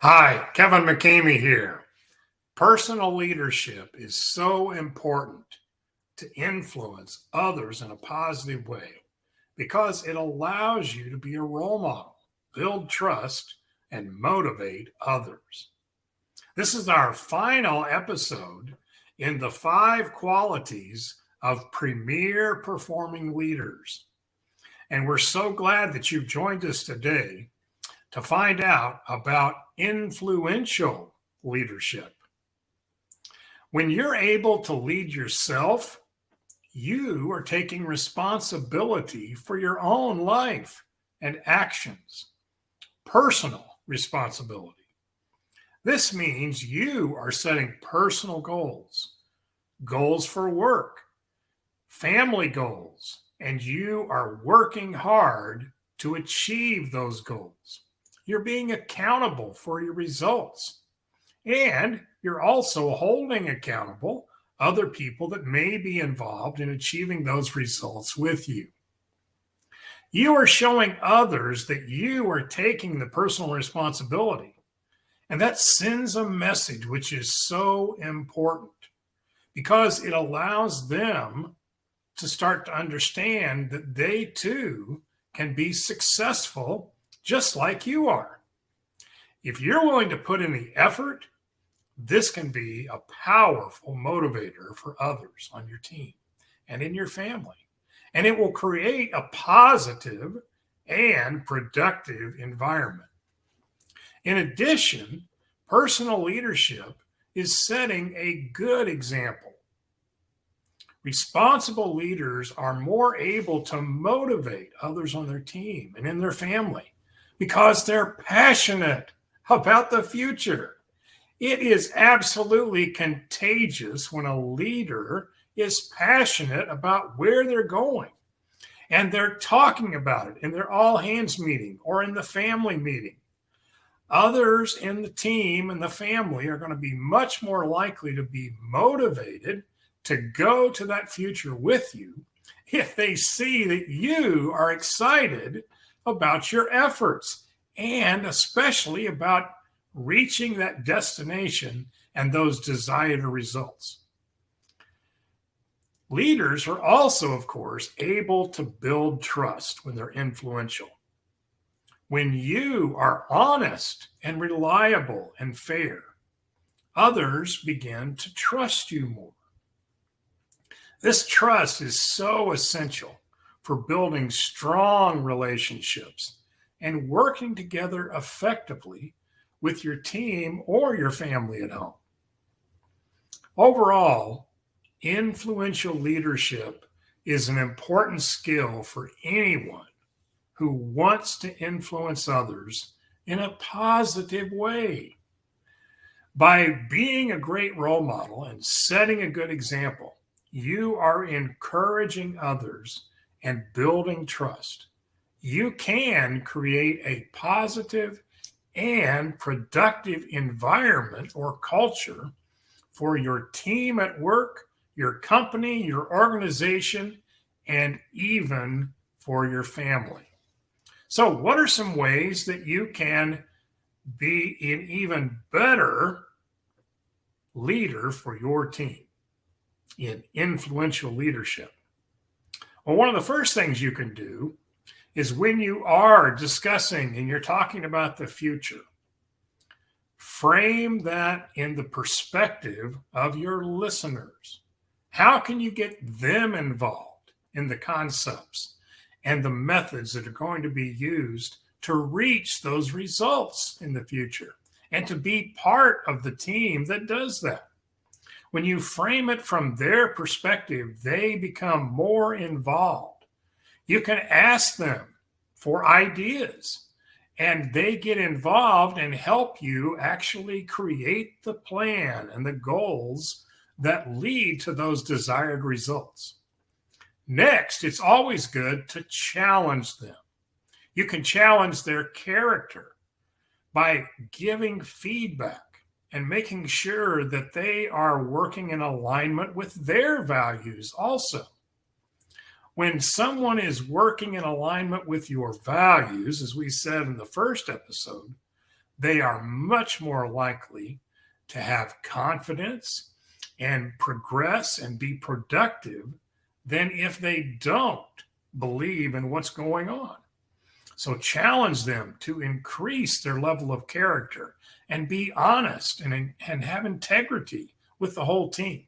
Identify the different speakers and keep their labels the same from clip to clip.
Speaker 1: Hi, Kevin McCamey here. Personal leadership is so important to influence others in a positive way because it allows you to be a role model, build trust, and motivate others. This is our final episode in the 5 qualities of premier performing leaders. And we're so glad that you've joined us today to find out about influential leadership. When you're able to lead yourself, you are taking responsibility for your own life and actions, personal responsibility. This means you are setting personal goals, goals for work, family goals, and you are working hard to achieve those goals. You're being accountable for your results. And you're also holding accountable other people that may be involved in achieving those results with you. You are showing others that you are taking the personal responsibility. And that sends a message which is so important because it allows them to start to understand that they too can be successful just like you are. If you're willing to put in the effort, this can be a powerful motivator for others on your team and in your family. And it will create a positive and productive environment. In addition, personal leadership is setting a good example. Responsible leaders are more able to motivate others on their team and in their family because they're passionate about the future. It is absolutely contagious when a leader is passionate about where they're going and they're talking about it in their all hands meeting or in the family meeting. Others in the team and the family are going to be much more likely to be motivated to go to that future with you if they see that you are excited about your efforts and especially about reaching that destination and those desired results. Leaders are also, of course, able to build trust when they're influential. When you are honest and reliable and fair, others begin to trust you more. This trust is so essential for building strong relationships and working together effectively with your team or your family at home. Overall, influential leadership is an important skill for anyone who wants to influence others in a positive way. By being a great role model and setting a good example, you are encouraging others and building trust. You can create a positive and productive environment or culture for your team at work, your company, your organization, and even for your family. So, what are some ways that you can be an even better leader for your team in influential leadership? Well, one of the first things you can do is when you are discussing and you're talking about the future, frame that in the perspective of your listeners. How can you get them involved in the concepts and the methods that are going to be used to reach those results in the future and to be part of the team that does that? When you frame it from their perspective, they become more involved. You can ask them for ideas, and they get involved and help you actually create the plan and the goals that lead to those desired results. Next, it's always good to challenge them. You can challenge their character by giving feedback and making sure that they are working in alignment with their values also. When someone is working in alignment with your values, as we said in the first episode, they are much more likely to have confidence and progress and be productive than if they don't believe in what's going on. So challenge them to increase their level of character and be honest and have integrity with the whole team.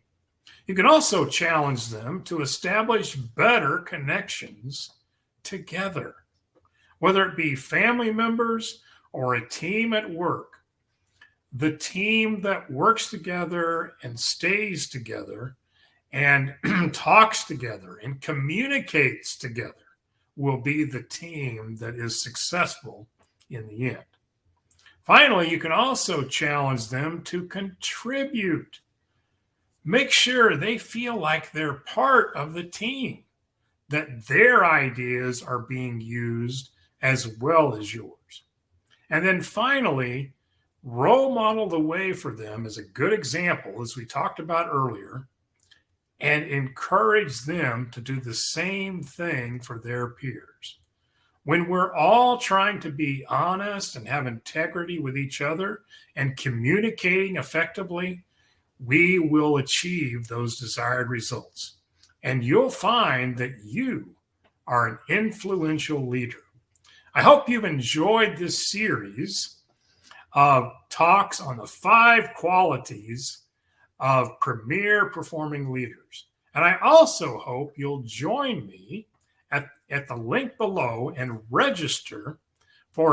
Speaker 1: You can also challenge them to establish better connections together, whether it be family members or a team at work. The team that works together and stays together and talks together and communicates together will be the team that is successful in the end. Finally, you can also challenge them to contribute. Make sure they feel like they're part of the team, that their ideas are being used as well as yours. And then finally, role model the way for them as a good example, as we talked about earlier, and encourage them to do the same thing for their peers. When we're all trying to be honest and have integrity with each other and communicating effectively, we will achieve those desired results. And you'll find that you are an influential leader. I hope you've enjoyed this series of talks on the 5 qualities of premier performing leaders. And I also hope you'll join me at the link below and register